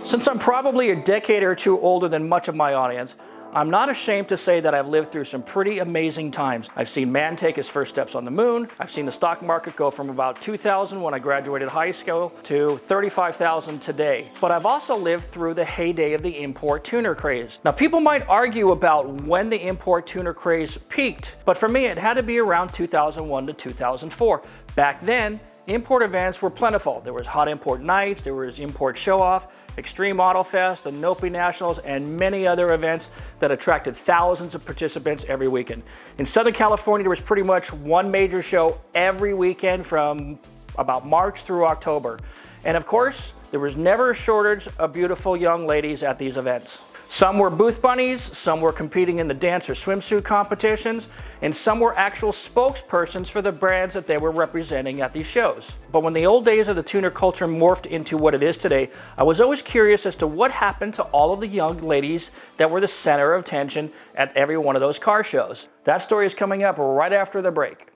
Since I'm probably a decade or two older than much of my audience, I'm not ashamed to say that I've lived through some pretty amazing times. I've seen man take his first steps on the moon. I've seen the stock market go from about 2,000 when I graduated high school to 35,000 today. But I've also lived through the heyday of the import tuner craze. Now, people might argue about when the import tuner craze peaked, but for me it had to be around 2001 to 2004. Back then, import events were plentiful. There was Hot Import Nights, there was Import Show-Off, Extreme Auto Fest, the Nopi Nationals, and many other events that attracted thousands of participants every weekend. In Southern California, there was pretty much one major show every weekend from about March through October. And of course, there was never a shortage of beautiful young ladies at these events. Some were booth bunnies, some were competing in the dance or swimsuit competitions, and some were actual spokespersons for the brands that they were representing at these shows. But when the old days of the tuner culture morphed into what it is today, I was always curious as to what happened to all of the young ladies that were the center of attention at every one of those car shows. That story is coming up right after the break.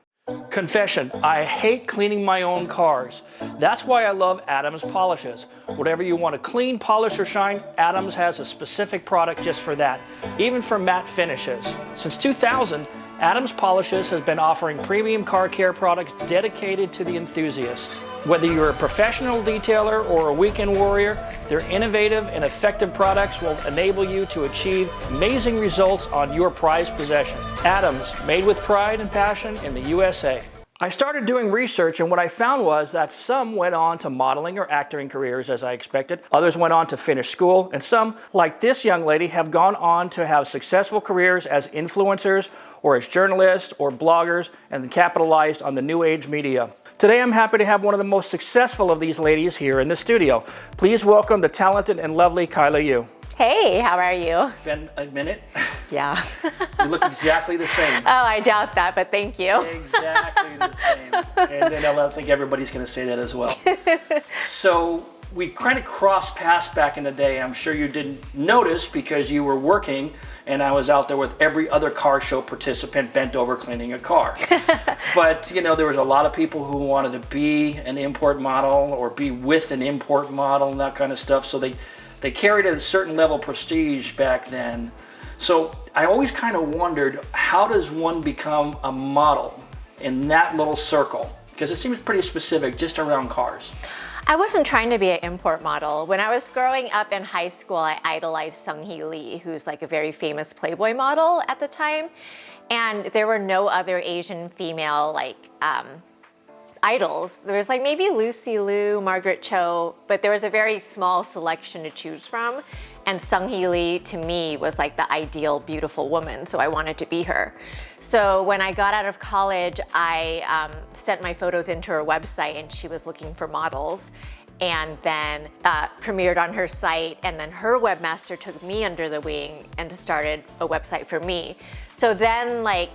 Confession, I hate cleaning my own cars. That's why I love Adams Polishes. Whatever you want to clean, polish, or shine, Adams has a specific product just for that, even for matte finishes. Since 2000, Adams Polishes has been offering premium car care products dedicated to the enthusiast. Whether you're a professional detailer or a weekend warrior, their innovative and effective products will enable you to achieve amazing results on your prized possession. Adams, made with pride and passion in the USA. I started doing research, and what I found was that some went on to modeling or acting careers as I expected. Others went on to finish school, and some, like this young lady, have gone on to have successful careers as influencers or as journalists or bloggers and capitalized on the new age media. Today I'm happy to have one of the most successful of these ladies here in the studio. Please welcome the talented and lovely Kaila Yu. Hey, how are you? It's been a minute. Yeah. You look exactly the same. Oh, I doubt that, but thank you. Exactly the same. And then I think everybody's going to say that as well. So we kind of crossed paths back in the day. I'm sure you didn't notice because you were working and I was out there with every other car show participant bent over cleaning a car. But, you know, there was a lot of people who wanted to be an import model or be with an import model and that kind of stuff. So they carried a certain level of prestige back then. So I always kind of wondered, how does one become a model in that little circle? Because it seems pretty specific just around cars. I wasn't trying to be an import model. When I was growing up in high school, I idolized Sung-hee Lee, who's like a very famous Playboy model at the time. And there were no other Asian female idols. There was like maybe Lucy Liu, Margaret Cho, but there was a very small selection to choose from. And Sung-hee Lee, to me, was like the ideal beautiful woman, so I wanted to be her. So when I got out of college, I sent my photos into her website, and she was looking for models, and then premiered on her site, and then her webmaster took me under the wing and started a website for me. So then, like,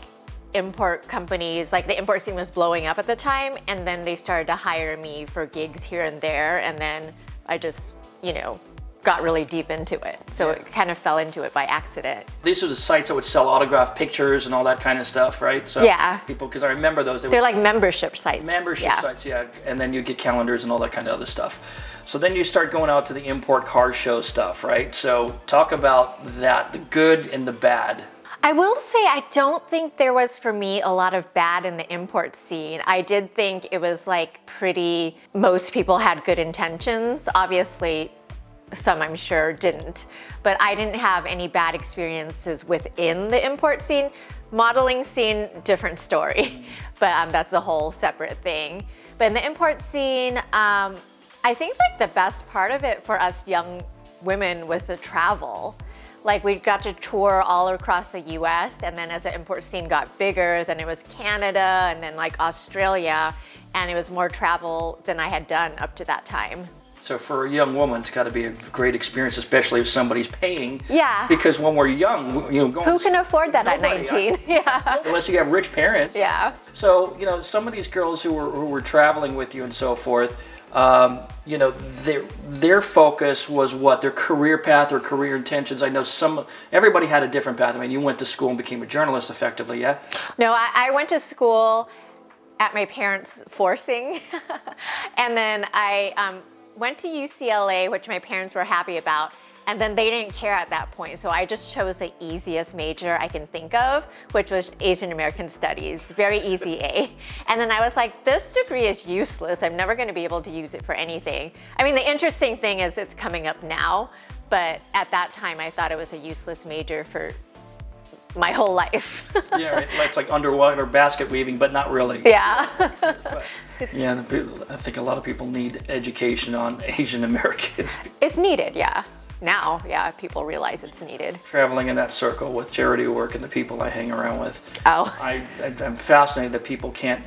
import companies, like the import scene was blowing up at the time, and then they started to hire me for gigs here and there, and then I just, you know, got really deep into it. So it kind of fell into it by accident. These are the sites that would sell autographed pictures and all that kind of stuff, right? So yeah. People, because I remember those. They're like membership sites. Membership sites, yeah. And then you get calendars and all that kind of other stuff. So then you start going out to the import car show stuff, right? So talk about that, the good and the bad. I will say I don't think there was, for me, a lot of bad in the import scene. I did think it was like pretty, most people had good intentions. Obviously, some I'm sure didn't, but I didn't have any bad experiences within the import scene. Modeling scene, different story, but that's a whole separate thing. But in the import scene, I think like the best part of it for us young women was the travel. Like we got to tour all across the US, and then as the import scene got bigger, then it was Canada and then like Australia, and it was more travel than I had done up to that time. So for a young woman, it's got to be a great experience, especially if somebody's paying. Yeah. Because when we're young, you know, who can afford that at 19? Yeah. Unless you have rich parents. Yeah. So, you know, some of these girls who were traveling with you and so forth, you know, their focus was what? Their career path or career intentions? I know everybody had a different path. I mean, you went to school and became a journalist effectively, yeah? No, I went to school at my parents' forcing. And then I went to UCLA, which my parents were happy about, and then they didn't care at that point. So I just chose the easiest major I can think of, which was Asian American Studies, very easy A. And then I was like, this degree is useless. I'm never gonna be able to use it for anything. I mean, the interesting thing is it's coming up now, but at that time I thought it was a useless major for my whole life. Yeah, right. It's like underwater basket weaving, but not really. Yeah. Yeah, I think a lot of people need education on Asian Americans. It's needed, yeah. Now, yeah, people realize it's needed. Traveling in that circle with charity work and the people I hang around with. Oh. I'm fascinated that people can't,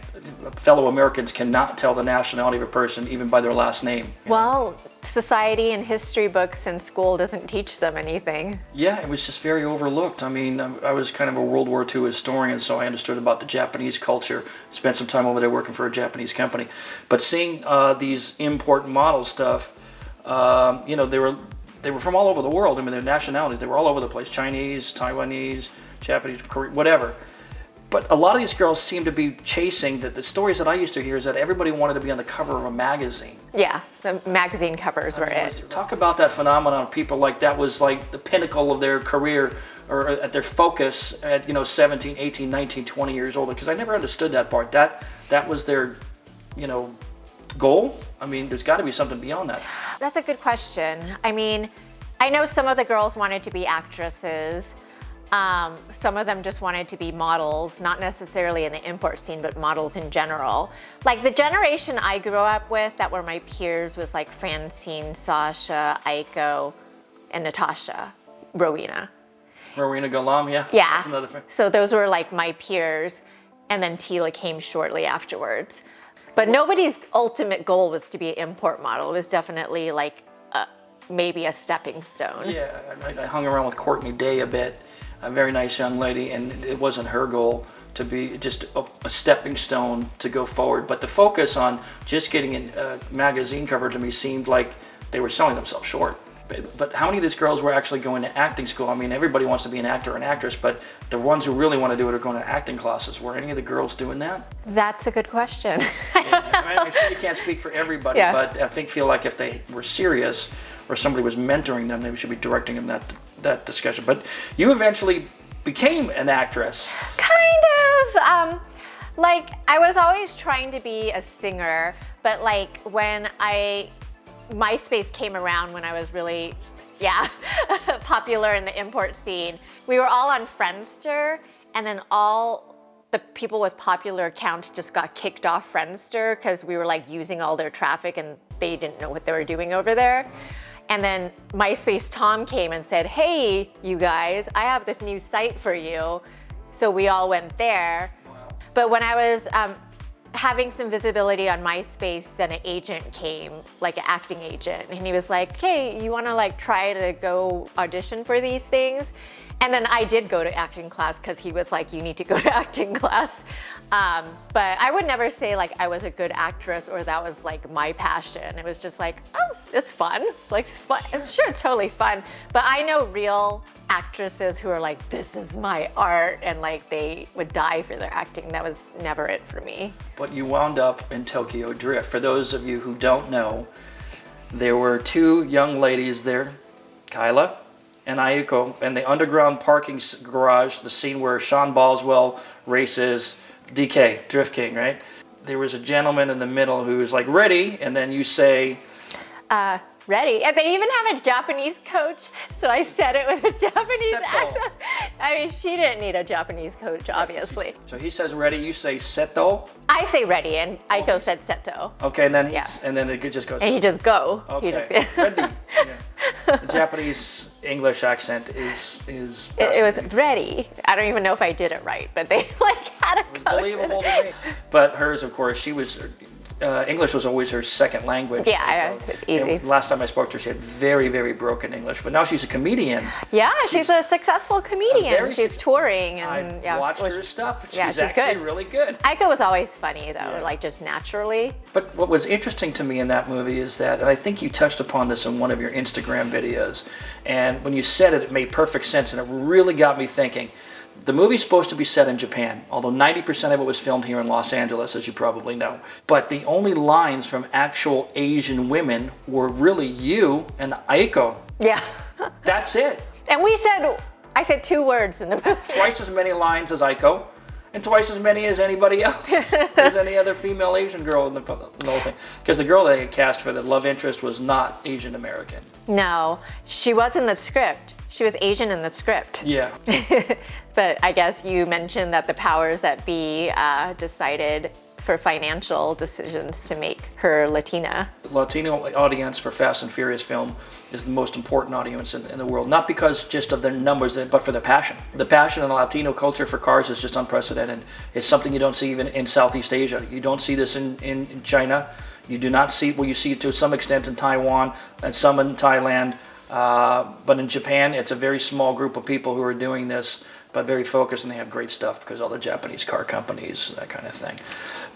fellow Americans cannot tell the nationality of a person even by their last name. Well, society and history books in school doesn't teach them anything. Yeah, it was just very overlooked. I mean, I was kind of a World War II historian, so I understood about the Japanese culture. Spent some time over there working for a Japanese company. But seeing these import model stuff, you know, they were from all over the world. I mean, their nationalities, they were all over the place. Chinese, Taiwanese, Japanese, Korean, whatever. But a lot of these girls seem to be chasing, the stories that I used to hear is that everybody wanted to be on the cover of a magazine. Yeah, the magazine covers were it. Talk about that phenomenon. People like that was like the pinnacle of their career or at their focus at, you know, 17, 18, 19, 20 years old. Because I never understood that part. That was their, you know, goal. I mean, there's got to be something beyond that. That's a good question. I mean, I know some of the girls wanted to be actresses. Some of them just wanted to be models, not necessarily in the import scene, but models in general. Like the generation I grew up with that were my peers was like Francine, Sasha, Aiko, and Natasha, Rowena. Rowena Galam, yeah. Yeah. That's another thing. So those were like my peers, and then Tila came shortly afterwards. But nobody's ultimate goal was to be an import model. It was definitely like maybe a stepping stone. Yeah, I hung around with Courtney Day a bit, a very nice young lady, and it wasn't her goal to be just a stepping stone to go forward. But the focus on just getting a magazine cover to me seemed like they were selling themselves short. But how many of these girls were actually going to acting school? I mean, everybody wants to be an actor or an actress, but the ones who really want to do it are going to acting classes. Were any of the girls doing that? That's a good question. I'm sure you can't speak for everybody, Yeah. but I feel like if they were serious or somebody was mentoring them, they should be directing them that discussion. But you eventually became an actress. Kind of. Like, I was always trying to be a singer, but like when MySpace came around when I was really, popular in the import scene. We were all on Friendster, and then all the people with popular accounts just got kicked off Friendster because we were like using all their traffic and they didn't know what they were doing over there. And then MySpace Tom came and said, hey, you guys, I have this new site for you. So we all went there. But when I was having some visibility on MySpace, then an agent came, like an acting agent, and he was like, hey, you wanna like try to go audition for these things? And then I did go to acting class because he was like, you need to go to acting class. But I would never say like I was a good actress or that was like my passion. It was just like, oh, it's fun. Like, it's fun. It's sure, totally fun. But I know real actresses who are like, this is my art, and like they would die for their acting. That was never it for me. But you wound up in Tokyo Drift. For those of you who don't know, there were two young ladies there, Kaila and Ayuko, in the underground parking garage, the scene where Sean Boswell races DK, Drift King, right? There was a gentleman in the middle who was like, ready, and then you say... Ready. And they even have a Japanese coach, so I said it with a Japanese Seto. accent. I mean, she didn't need a Japanese coach, obviously. So he says ready, you say seto? I say ready, and Aiko said seto. Okay, and then Yeah. and then it just goes... And he just go. Okay, He just, ready. Yeah. The Japanese English accent is it was ready. I don't even know if I did it right, but they like had a coach. believable to me. But hers, of course, she was... English was always her second language. Yeah, it's easy. And last time I spoke to her, she had very, very broken English. But now she's a comedian. Yeah, she's a successful comedian. very She's touring, and I've watched her stuff. yeah, she's actually good. really good. Aiko was always funny though, Yeah. like just naturally. But what was interesting to me in that movie is that, and I think you touched upon this in one of your Instagram videos, and when you said it, it made perfect sense, and it really got me thinking. The movie's supposed to be set in Japan, although 90% of it was filmed here in Los Angeles, as you probably know. But the only lines from actual Asian women were really Yu and Aiko. Yeah. That's it. And I said 2 words in the movie. Twice as many lines as Aiko, and twice as many as anybody else. As any other female Asian girl in the whole thing. Because the girl they had cast for the love interest was not Asian American. No, she was in the script. She was Asian in the script. Yeah. But I guess you mentioned that the powers that be decided for financial decisions to make her Latina. The Latino audience for Fast and Furious film is the most important audience in the world, not because just of their numbers, but for their passion. The passion in the Latino culture for cars is just unprecedented. It's something you don't see even in Southeast Asia. You don't see this in China. You do not see, well, you see it to some extent in Taiwan and some in Thailand. But in Japan, it's a very small group of people who are doing this, but very focused, and they have great stuff because all the Japanese car companies, that kind of thing.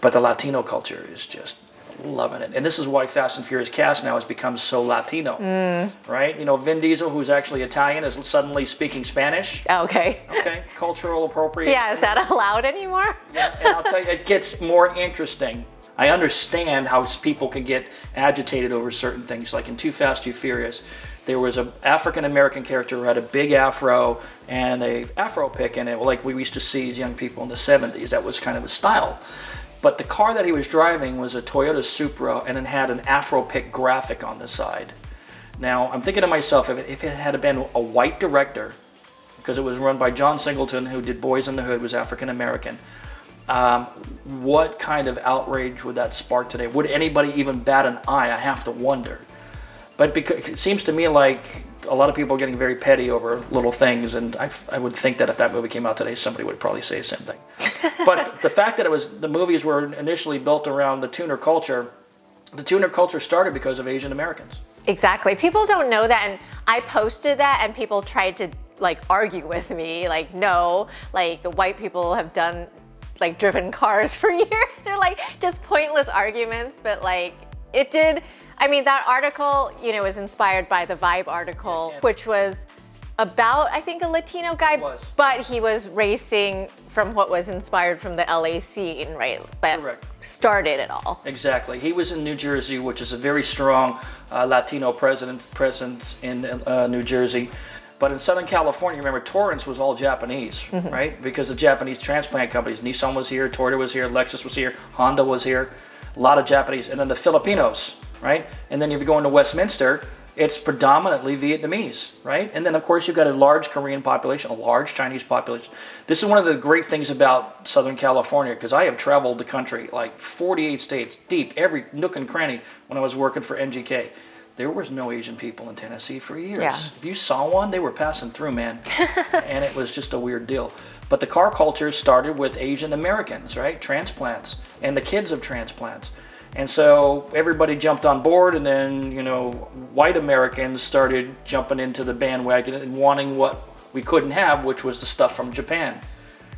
But the Latino culture is just loving it. And this is why Fast and Furious cast now has become so Latino, right? You know, Vin Diesel, who's actually Italian, is suddenly speaking Spanish. Okay. Okay, cultural appropriation. Yeah, is that allowed anymore? Yeah, and I'll tell you, it gets more interesting. I understand how people can get agitated over certain things, like in Too Fast, Too Furious. There was an African-American character who had a big afro and a afro pick in it, like we used to see as young people in the 70s. That was kind of a style. But the car that he was driving was a Toyota Supra, and it had an afro pick graphic on the side. Now, I'm thinking to myself, if it had been a white director, because it was run by John Singleton, who did Boys in the Hood, was African-American, what kind of outrage would that spark today? Would anybody even bat an eye? I have to wonder. But because it seems to me like a lot of people are getting very petty over little things, and I would think that if that movie came out today, somebody would probably say the same thing. But the fact that the movies were initially built around the tuner culture started because of Asian Americans. Exactly. People don't know that, and I posted that, and people tried to like argue with me, like, no, like white people have driven cars for years. They're like just pointless arguments, but like it did. I mean, that article, was inspired by the Vibe article, which was about, I think, a Latino guy, but he was racing from what was inspired from the LA scene, right? That Correct. Started it all. Exactly. He was in New Jersey, which is a very strong Latino presence in New Jersey. But in Southern California, remember, Torrance was all Japanese, right? Because of Japanese transplant companies. Nissan was here, Toyota was here, Lexus was here, Honda was here. A lot of Japanese. And then the Filipinos, right? And then if you go into Westminster, it's predominantly Vietnamese, right? And then, of course, you've got a large Korean population, a large Chinese population. This is one of the great things about Southern California, because I have traveled the country, like 48 states, deep, every nook and cranny when I was working for NGK. There was no Asian people in Tennessee for years. Yeah. If you saw one, they were passing through, man. And it was just a weird deal. But the car culture started with Asian Americans, right? Transplants, and the kids of transplants. And so everybody jumped on board, and then, white Americans started jumping into the bandwagon and wanting what we couldn't have, which was the stuff from Japan,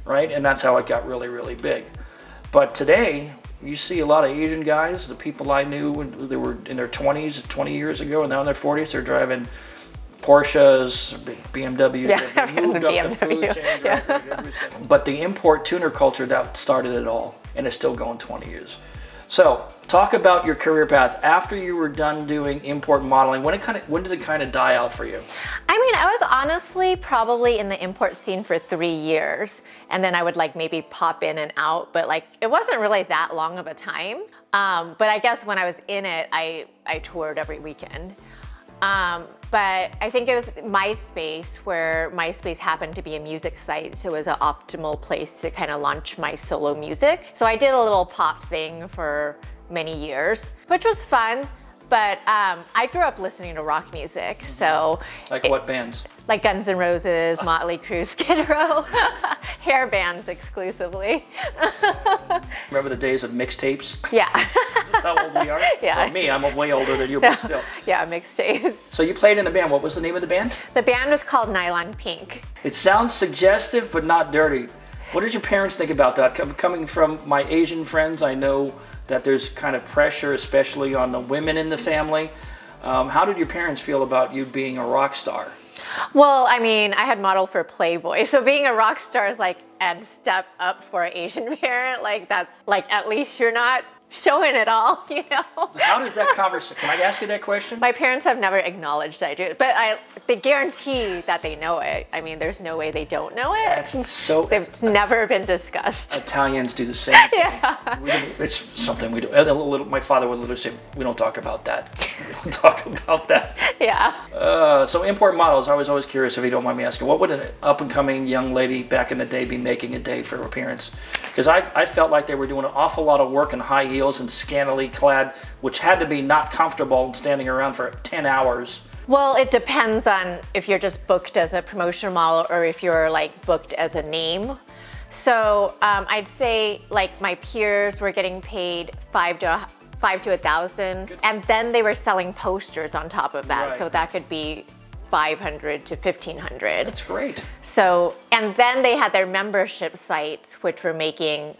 right? And that's how it got really, really big. But today, you see a lot of Asian guys, the people I knew when they were in their 20s, 20 years ago, and now in their 40s, they're driving Porsches, BMWs. Yeah, They moved the up the food BMW. chain. Yeah. But the import tuner culture, that started it all, and it's still going 20 years. So, talk about your career path after you were done doing import modeling. When did it kind of die out for you? I mean, I was honestly probably in the import scene for 3 years, and then I would maybe pop in and out, but it wasn't really that long of a time. But I guess when I was in it, I toured every weekend. But I think it was MySpace, where MySpace happened to be a music site, so it was an optimal place to kind of launch my solo music. So I did a little pop thing for many years, which was fun. But I grew up listening to rock music, so... What bands? Like Guns N' Roses, Motley Crue, Skid Row, hair bands exclusively. Remember the days of mixtapes? Yeah. That's how old we are? Yeah. Well, me, I'm way older than you, but still. Yeah, mixtapes. So you played in a band. What was the name of the band? The band was called Nylon Pink. It sounds suggestive, but not dirty. What did your parents think about that? Coming from my Asian friends, I know that there's kind of pressure, especially on the women in the family. How did your parents feel about you being a rock star? Well, I mean, I had modeled for Playboy, so being a rock star is like and step up for an Asian parent. Like that's like at least you're not showing it all, you know? How does that conversation, can I ask you that question? My parents have never acknowledged I do it, but they guarantee that they know it. I mean, there's no way they don't know it. That's so... They've never been discussed. Italians do the same thing. Yeah. It's something we do. My father would literally say, we don't talk about that. We don't talk about that. Yeah. So import models, I was always curious, if you don't mind me asking, what would an up-and-coming young lady back in the day be making a day for appearance? Because I felt like they were doing an awful lot of work in high heels and scantily clad, which had to be not comfortable standing around for 10 hours. Well, it depends on if you're just booked as a promotional model or if you're like booked as a name. So I'd say like my peers were getting paid $5 to $1,000, and then they were selling posters on top of that. Right. So that could be $500 to $1,500. That's great. So, and then they had their membership sites, which were making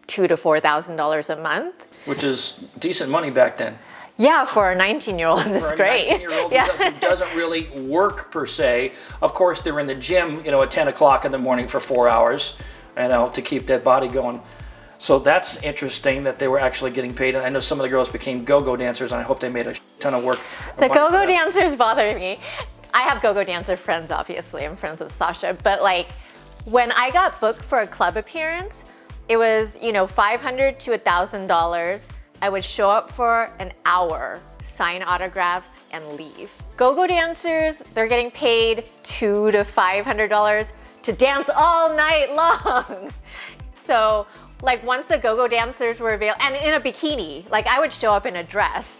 $2,000 to $4,000 a month. Which is decent money back then. Yeah, for a 19-year-old, it's great. For a 19-year-old Yeah. who doesn't really work per se. Of course, they're in the gym, at 10 o'clock in the morning for 4 hours, to keep that body going. So that's interesting that they were actually getting paid. And I know some of the girls became go-go dancers, and I hope they made a ton of work. The go-go dancers bother me. I have go-go dancer friends, obviously. I'm friends with Sasha. But like, when I got booked for a club appearance, it was, $500 to $1,000. I would show up for an hour, sign autographs, and leave. Go-go dancers, they're getting paid $200 to $500 to dance all night long. So, like once the go-go dancers were available, and in a bikini, like I would show up in a dress,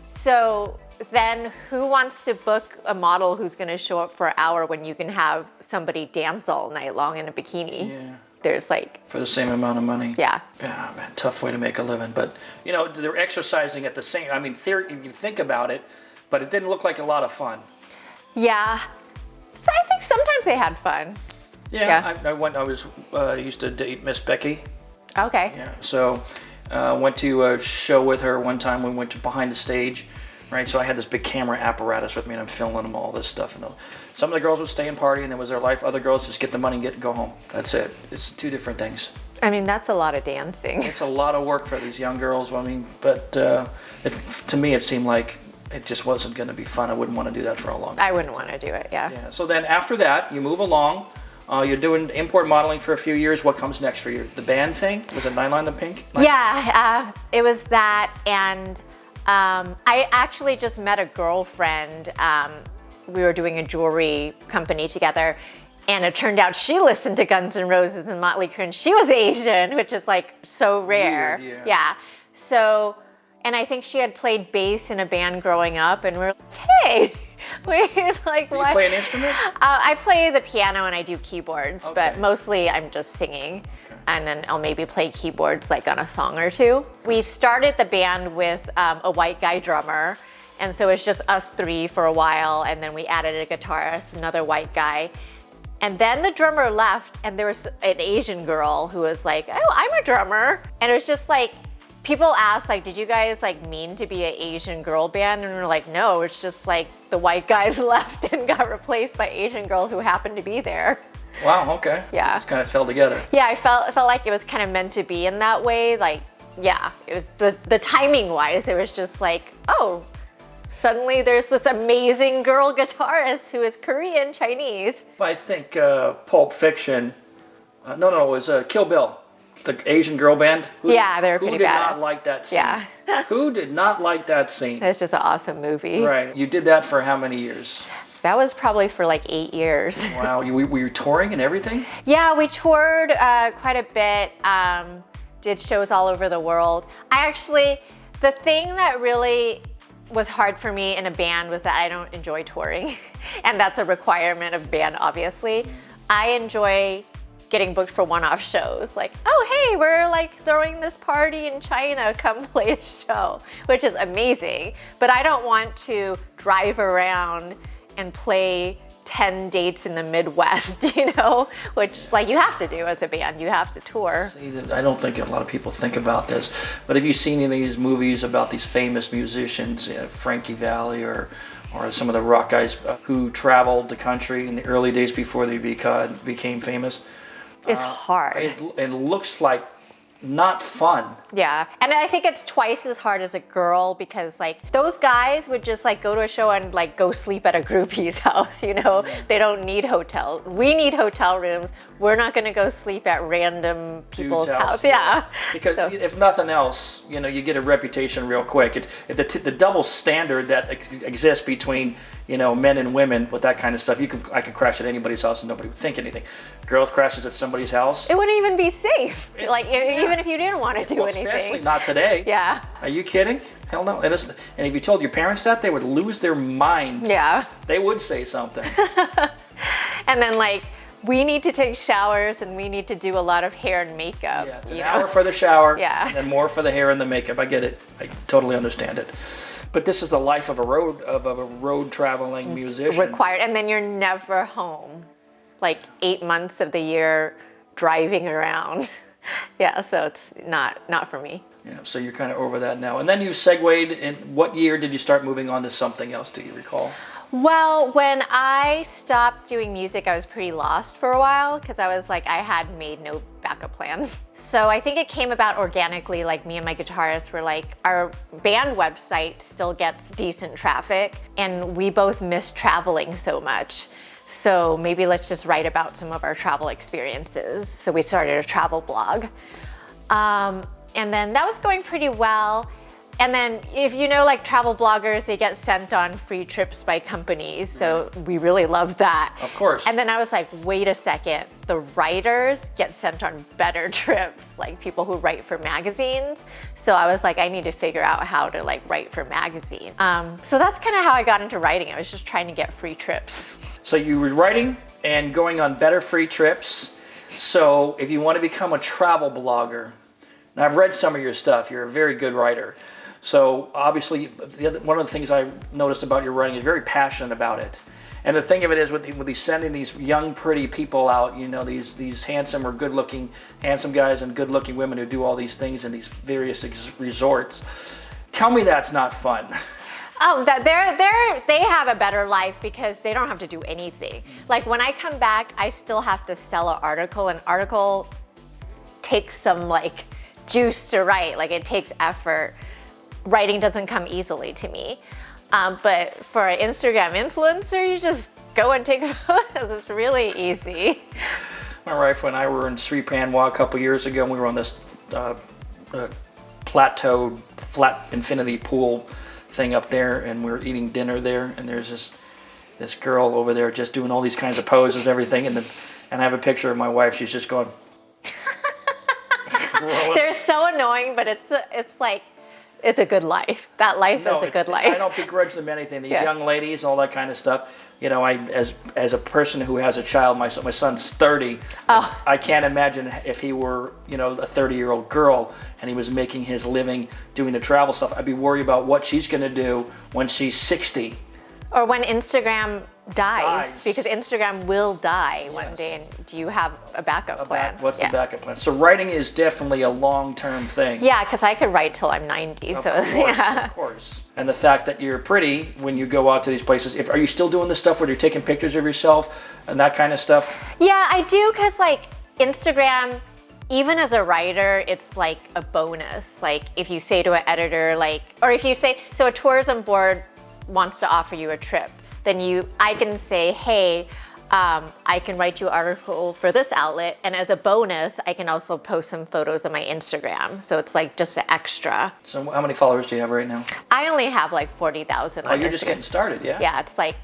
So then who wants to book a model who's gonna show up for an hour when you can have somebody dance all night long in a bikini? Yeah. There's like... For the same amount of money. Yeah. Yeah, man, tough way to make a living. But, they're exercising at the same, theory, you think about it, but it didn't look like a lot of fun. Yeah. So I think sometimes they had fun. Yeah. I used to date Miss Becky. Okay. Yeah. So, went to a show with her one time. We went to behind the stage, right? So I had this big camera apparatus with me, and I'm filming them all this stuff. And some of the girls would stay and party, and it was their life. Other girls just get the money and go home. That's it. It's two different things. I mean, that's a lot of dancing. It's a lot of work for these young girls. But to me, it seemed like it just wasn't going to be fun. I wouldn't want to do that for a long time. I wouldn't want to do it, yeah. Yeah. So then after that, you move along. You're doing import modeling for a few years. What comes next for you? The band thing? Was it Nine Line the Pink? Yeah, it was that, and I actually just met a girlfriend. We were doing a jewelry company together, and it turned out she listened to Guns N' Roses and Motley Crue, and she was Asian, which is like so rare. Weird, yeah. So, and I think she had played bass in a band growing up, and we're like, hey. We're like, Do what? you play an instrument? I play the piano and I do keyboards, Okay. but mostly I'm just singing. And then I'll maybe play keyboards like on a song or two. We started the band with a white guy drummer. And so it's just us three for a while. And then we added a guitarist, another white guy. And then the drummer left, and there was an Asian girl who was like, oh, I'm a drummer. And it was just like, people ask, like, did you guys like mean to be an Asian girl band? And we're like, no, it's just like the white guys left and got replaced by Asian girls who happened to be there. Wow, okay. Yeah. So it just kind of fell together. Yeah, I felt like it was kind of meant to be in that way. Like, yeah, it was the timing wise, it was just like, oh, suddenly there's this amazing girl guitarist who is Korean Chinese. I think Pulp Fiction, it was Kill Bill. The Asian girl band? Yeah, they were pretty Who did badass. not like that scene? Yeah. Who did not like that scene? It's just an awesome movie. Right. You did that for how many years? That was probably for like 8 years. Wow. Were you touring and everything? Yeah, we toured quite a bit, did shows all over the world. The thing that really was hard for me in a band was that I don't enjoy touring. And that's a requirement of band, obviously. I enjoy getting booked for one-off shows, like, oh, hey, we're like throwing this party in China, come play a show, which is amazing. But I don't want to drive around and play 10 dates in the Midwest, which like you have to do as a band, you have to tour. See, I don't think a lot of people think about this, but have you seen any of these movies about these famous musicians, Frankie Valli or or some of the rock guys who traveled the country in the early days before they became famous. It's hard. It looks like not fun. Yeah, and I think it's twice as hard as a girl because like those guys would just like go to a show and like go sleep at a groupie's house, you know? They don't need hotel. We need hotel rooms. We're not gonna go sleep at random people's house. Yeah. Because if nothing else, you know, you get a reputation real quick. The double standard that exists between, you know, men and women with that kind of stuff, I could crash at anybody's house and nobody would think anything. Girl crashes at somebody's house. It wouldn't even be safe. Even if you didn't want to do anything. Especially not today. Yeah. Are you kidding? Hell no. And if you told your parents that, they would lose their mind. Yeah. They would say something. And then like, we need to take showers and we need to do a lot of hair and makeup. Yeah, it's an hour for the shower, yeah, and more for the hair and the makeup. I get it. I totally understand it. But this is the life of a road traveling musician. Required, and then you're never home, like 8 months of the year driving around. Yeah, so it's not for me. Yeah, so you're kind of over that now. And then you segued in. What year did you start moving on to something else? Do you recall? Well, when I stopped doing music, I was pretty lost for a while because I was like, I had made no backup plans. So I think it came about organically, like me and my guitarist were like, our band website still gets decent traffic and we both miss traveling so much. So maybe let's just write about some of our travel experiences. So we started a travel blog. And then that was going pretty well. And then if you know like travel bloggers, they get sent on free trips by companies. So we really love that. Of course. And then I was like, wait a second, the writers get sent on better trips, like people who write for magazines. So I was like, I need to figure out how to like write for magazine. So that's kind of how I got into writing. I was just trying to get free trips. So you were writing and going on better free trips. So if you want to become a travel blogger, now I've read some of your stuff. You're a very good writer. So obviously, one of the things I noticed about your writing is very passionate about it. And the thing of it is, with these sending these young, pretty people out, you know, these handsome or good-looking, handsome guys and good-looking women who do all these things in these various resorts. Tell me that's not fun. Oh, they have a better life because they don't have to do anything. Like when I come back, I still have to sell an article. An article takes some like juice to write. Like it takes effort. Writing doesn't come easily to me. But for an Instagram influencer, you just go and take photos. It's really easy. My wife and I were in Sri Panwa a couple years ago, and we were on this plateau, flat infinity pool thing up there, and we were eating dinner there, and there's this girl over there just doing all these kinds of poses, everything, and I have a picture of my wife. She's just going. They're so annoying, but it's like. It's a good life. That life is a good life. I don't begrudge them anything. These young ladies, all that kind of stuff. You know, as a person who has a child, my son's 30. Oh. I can't imagine if he were, you know, a 30-year-old girl and he was making his living doing the travel stuff. I'd be worried about what she's going to do when she's 60. Or when Instagram dies, because Instagram will die one day. And do you have a backup plan? What's the backup plan? So writing is definitely a long-term thing. Yeah, because I could write till I'm 90. Of course. And the fact that you're pretty when you go out to these places. Are you still doing this stuff where you're taking pictures of yourself and that kind of stuff? Yeah, I do, because like Instagram, even as a writer, it's like a bonus. Like if you say to an editor, like, or if you say, so a tourism board wants to offer you a trip, then I can say, hey, I can write you an article for this outlet, and as a bonus, I can also post some photos on my Instagram. So it's like just an extra. So how many followers do you have right now? I only have like 40,000 on Instagram. You're just getting started, yeah? Yeah, it's like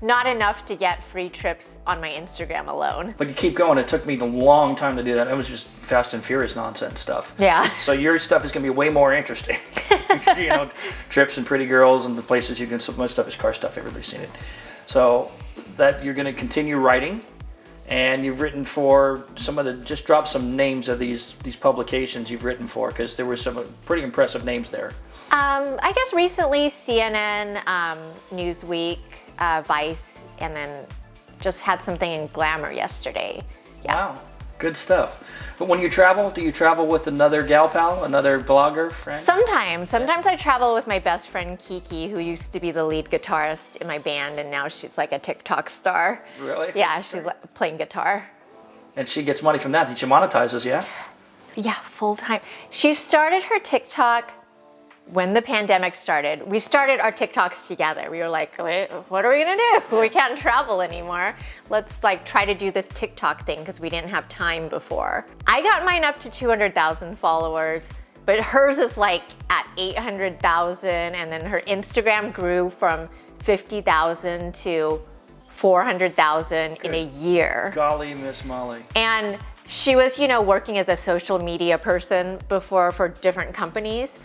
not enough to get free trips on my Instagram alone. But you keep going. It took me a long time to do that. It was just Fast and Furious nonsense stuff. Yeah. So your stuff is going to be way more interesting. You know, trips and pretty girls and the places you can. So much stuff is car stuff. Everybody's seen it. So that you're going to continue writing, and you've written for some of the. Just drop some names of these publications you've written for, because there were some pretty impressive names there. I guess recently CNN, Newsweek, Vice, and then just had something in Glamour yesterday. Yeah. Wow. Good stuff. But when you travel, do you travel with another gal pal, another blogger friend? Sometimes I travel with my best friend Kiki, who used to be the lead guitarist in my band, and now she's like a TikTok star. Really? Yeah, she's like playing guitar. And she gets money from that. She monetizes, yeah? Yeah, full time. She started her TikTok when the pandemic started. We started our TikToks together. We were like, wait, what are we gonna do? We can't travel anymore. Let's like try to do this TikTok thing because we didn't have time before. I got mine up to 200,000 followers, but hers is like at 800,000, and then her Instagram grew from 50,000 to 400,000 in a year. Golly, Miss Molly. And she was, you know, working as a social media person before for different companies.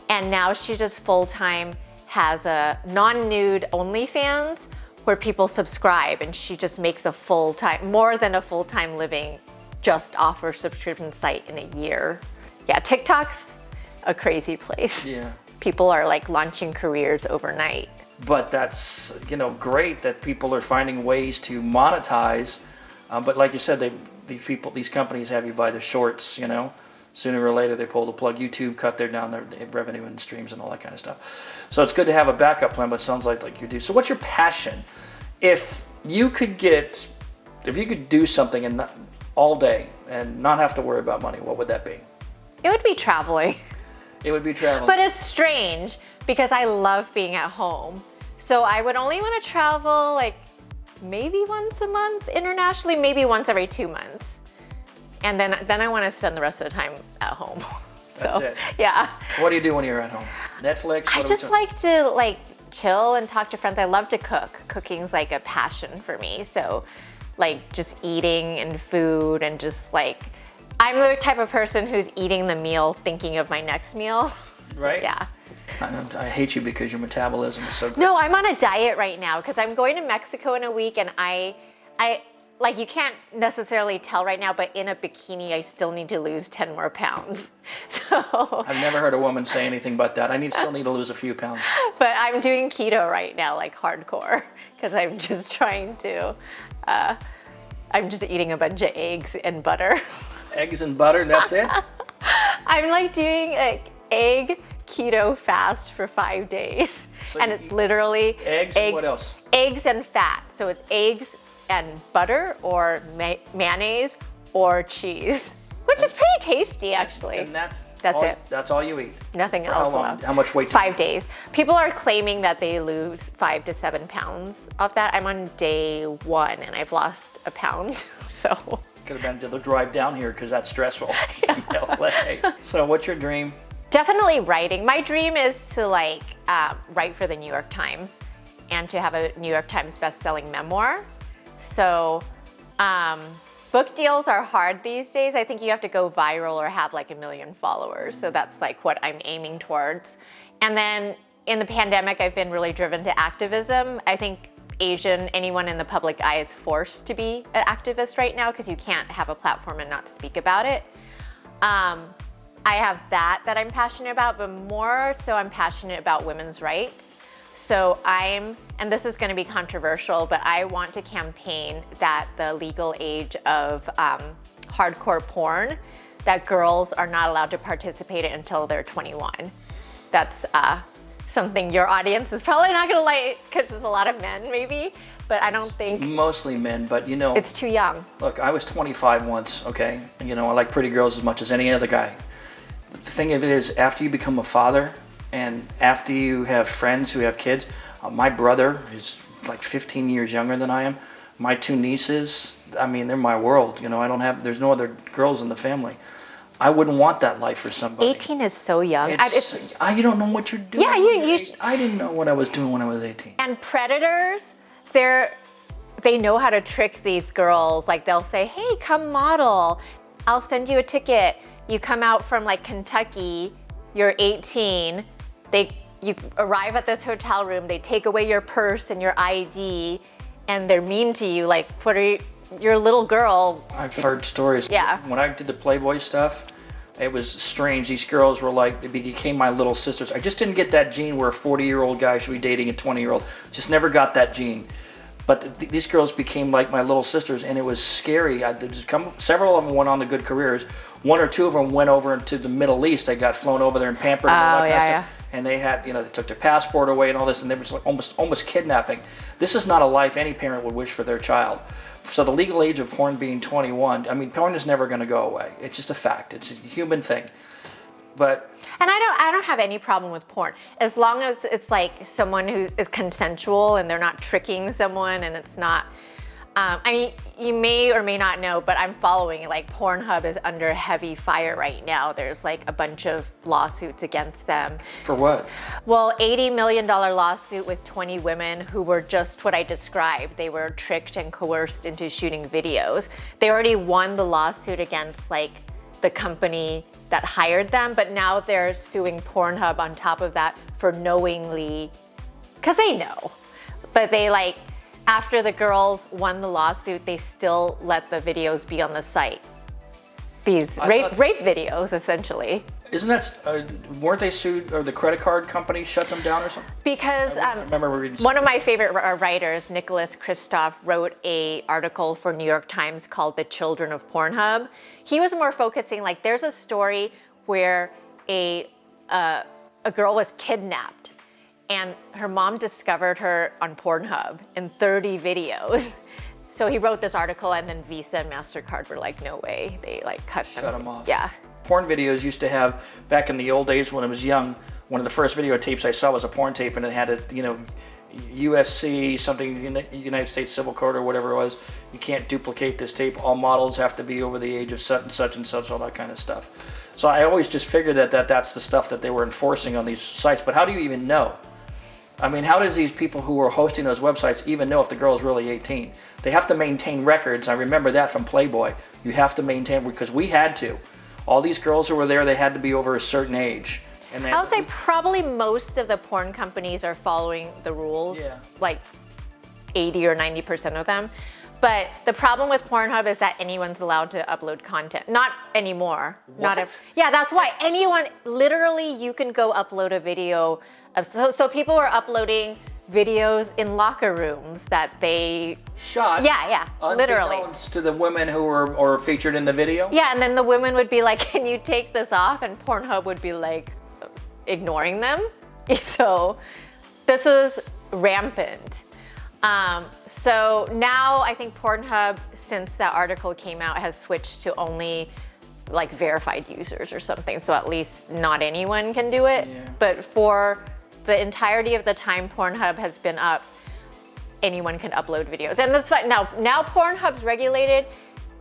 And now she just full-time has a non-nude OnlyFans where people subscribe, and she just makes a full-time, more than a full-time living just off her subscription site in a year. Yeah, TikTok's a crazy place. Yeah. People are like launching careers overnight. But that's, you know, great that people are finding ways to monetize. But like you said, these companies have you buy the shorts, you know. Sooner or later, they pull the plug. YouTube cut down their revenue and streams and all that kind of stuff. So it's good to have a backup plan, but it sounds like you do. So what's your passion? If you could do something all day and not have to worry about money, what would that be? It would be traveling. It would be traveling. But it's strange because I love being at home. So I would only want to travel like maybe once a month internationally, maybe once every 2 months. And then I want to spend the rest of the time at home. That's it. Yeah. What do you do when you're at home? Netflix? I just like to like chill and talk to friends. I love to cook. Cooking's like a passion for me. So like just eating and food and just like, I'm the type of person who's eating the meal thinking of my next meal. Right? Yeah. I hate you because your metabolism is so good. No, I'm on a diet right now because I'm going to Mexico in a week, and I like, you can't necessarily tell right now, but in a bikini, I still need to lose 10 more pounds. So. I've never heard a woman say anything but that. Still need to lose a few pounds. But I'm doing keto right now, like hardcore, because I'm just trying to, I'm just eating a bunch of eggs and butter. Eggs and butter, that's it? I'm like doing an egg keto fast for 5 days. So and it's literally eggs and what else? Eggs and fat. So it's eggs and butter or mayonnaise or cheese, which is pretty tasty actually. And that's it. That's all you eat? Nothing else how long? allowed. How much weight? 5 days. People are claiming that they lose 5 to 7 pounds of that. I'm on day 1 and I've lost a pound, so. Could have been the drive down here because that's stressful from LA. So what's your dream? Definitely writing. My dream is to like write for the New York Times and to have a New York Times best-selling memoir. So book deals are hard these days. I think you have to go viral or have like 1 million followers. So that's like what I'm aiming towards. And then in the pandemic, I've been really driven to activism. I think anyone in the public eye is forced to be an activist right now because you can't have a platform and not speak about it. I have that I'm passionate about, but more so I'm passionate about women's rights. So and this is gonna be controversial, but I want to campaign that the legal age of hardcore porn, that girls are not allowed to participate in until they're 21. That's something your audience is probably not gonna like because it's a lot of men maybe, but I don't think. Mostly men, but you know. It's too young. Look, I was 25 once, okay? And you know, I like pretty girls as much as any other guy. The thing of it is, after you become a father and after you have friends who have kids, my brother is like 15 years younger than I am. My 2 nieces, I mean, they're my world. You know, there's no other girls in the family. I wouldn't want that life for somebody. 18 is so young. You don't know what you're doing. Yeah, I didn't know what I was doing when I was 18. And predators, they know how to trick these girls. Like they'll say, hey, come model. I'll send you a ticket. You come out from like Kentucky, you're 18. You arrive at this hotel room, they take away your purse and your ID, and they're mean to you. Like, you're a little girl. I've heard stories. Yeah. When I did the Playboy stuff, it was strange. These girls were like, they became my little sisters. I just didn't get that gene where a 40-year-old guy should be dating a 20-year-old. Just never got that gene. But these girls became like my little sisters, and it was scary. Several of them went on to good careers. One or two of them went over into the Middle East. They got flown over there and pampered and all that kind of stuff. And they had, they took their passport away and all this, and they were just like almost kidnapping. This is not a life any parent would wish for their child. So the legal age of porn being 21, I mean, porn is never going to go away. It's just a fact. It's a human thing. And I don't have any problem with porn as long as it's like someone who is consensual and they're not tricking someone, and it's not. I mean, you may or may not know, but I'm following like Pornhub is under heavy fire right now. There's like a bunch of lawsuits against them. For what? Well, $80 million lawsuit with 20 women who were just what I described. They were tricked and coerced into shooting videos. They already won the lawsuit against like the company that hired them, but now they're suing Pornhub on top of that for knowingly, because they know. But they like, after the girls won the lawsuit, they still let the videos be on the site. These rape videos, essentially. Isn't that, weren't they sued, or the credit card company shut them down or something? Because I remember reading one of my favorite writers, Nicholas Kristof, wrote an article for New York Times called The Children of Pornhub. He was more focusing, like there's a story where a girl was kidnapped and her mom discovered her on Pornhub in 30 videos. So he wrote this article, and then Visa and MasterCard were like, no way. They like shut them off. Yeah. Porn videos used to have, back in the old days when I was young, one of the first videotapes I saw was a porn tape, and it had a, USC, something, United States Civil Code or whatever it was. You can't duplicate this tape. All models have to be over the age of such and such, all that kind of stuff. So I always just figured that's the stuff that they were enforcing on these sites. But how do you even know? I mean, how does these people who are hosting those websites even know if the girl is really 18? They have to maintain records. I remember that from Playboy. You have to maintain, because we had to. All these girls who were there, they had to be over a certain age. And I would say probably most of the porn companies are following the rules, like 80 or 90% of them. But the problem with Pornhub is that anyone's allowed to upload content. Not anymore. What? Yeah, that's why anyone, literally you can go upload a video of, so people are uploading videos in locker rooms that they shot. Yeah, literally. Unbeknownst to the women who were featured in the video. Yeah, and then the women would be like, "Can you take this off?" And Pornhub would be like, ignoring them. So this is rampant. So now I think Pornhub, since that article came out, has switched to only like verified users or something. So at least not anyone can do it. Yeah. But for the entirety of the time Pornhub has been up, anyone can upload videos. And that's fine. Now Pornhub's regulated.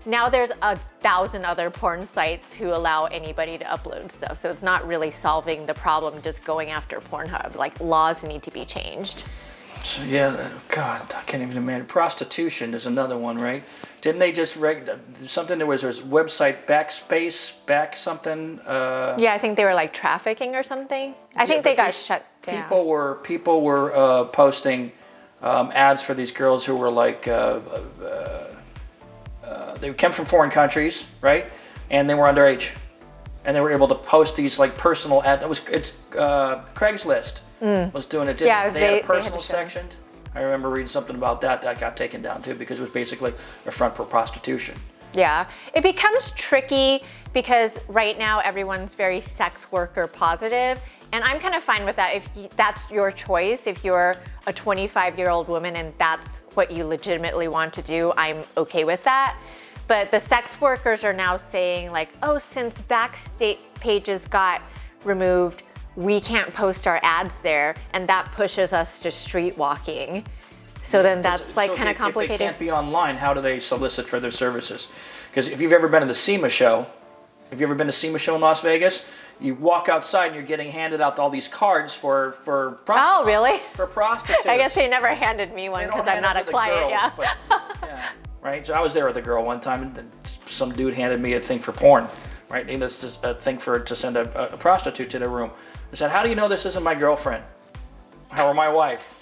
Now there's 1,000 other porn sites who allow anybody to upload stuff. So it's not really solving the problem just going after Pornhub. Like, laws need to be changed. So God, I can't even imagine. Prostitution is another one, right? Didn't they just something? There was website something. Yeah, I think they were like trafficking or something. I think they got shut down. People were posting ads for these girls who were like they came from foreign countries, right? And they were underage, and they were able to post these like personal ads. It's Craigslist was doing it. They had a personal section. I remember reading something about that got taken down too, because it was basically a front for prostitution. Yeah. It becomes tricky because right now everyone's very sex worker positive, and I'm kind of fine with that. If that's your choice, if you're a 25-year-old woman and that's what you legitimately want to do, I'm okay with that. But the sex workers are now saying like, oh, since Backstage pages got removed, we can't post our ads there, and that pushes us to street walking. So then that's like kind of complicated. If they can't be online, how do they solicit for their services? Because if you've ever been to the SEMA show, in Las Vegas, you walk outside and you're getting handed out all these cards for oh, really? For prostitutes. I guess they never handed me one because I'm not a client. Girls, but, yeah. Right. So I was there with a girl one time, and then some dude handed me a thing for porn. Right. And it's just a thing to send a prostitute to the room. I said, "How do you know this isn't my girlfriend? Or my wife?"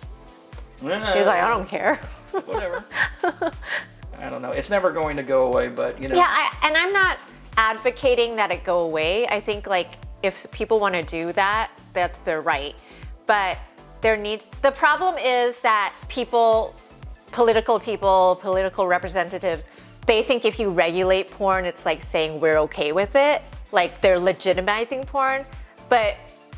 He's like, "I don't care." Whatever. I don't know. It's never going to go away, but Yeah, and I'm not advocating that it go away. I think like if people want to do that, that's their right. But the problem is that people political people, political representatives, they think if you regulate porn, it's like saying we're okay with it. Like they're legitimizing porn. But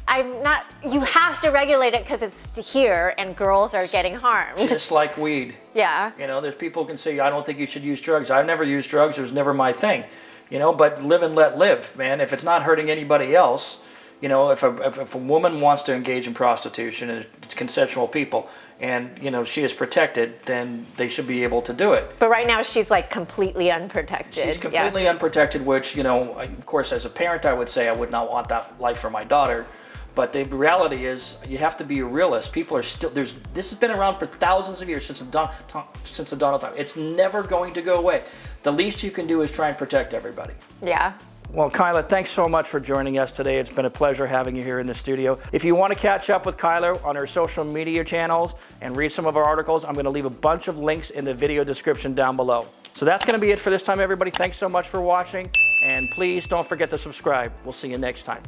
I'm not, you have to regulate it because it's here and girls are getting harmed. Just like weed. Yeah. You know, there's people who can say, I don't think you should use drugs. I've never used drugs. It was never my thing. You know, but live and let live, man. If it's not hurting anybody else, you know, if a woman wants to engage in prostitution and it's consensual people and, you know, she is protected, then they should be able to do it. But right now she's like completely unprotected. She's completely unprotected, which, you know, of course, as a parent, I would say I would not want that life for my daughter. But the reality is, you have to be a realist. People are still, this has been around for thousands of years, since the dawn of time. It's never going to go away. The least you can do is try and protect everybody. Yeah. Well, Kaila, thanks so much for joining us today. It's been a pleasure having you here in the studio. If you want to catch up with Kaila on her social media channels and read some of her articles, I'm going to leave a bunch of links in the video description down below. So that's going to be it for this time, everybody. Thanks so much for watching, and please don't forget to subscribe. We'll see you next time.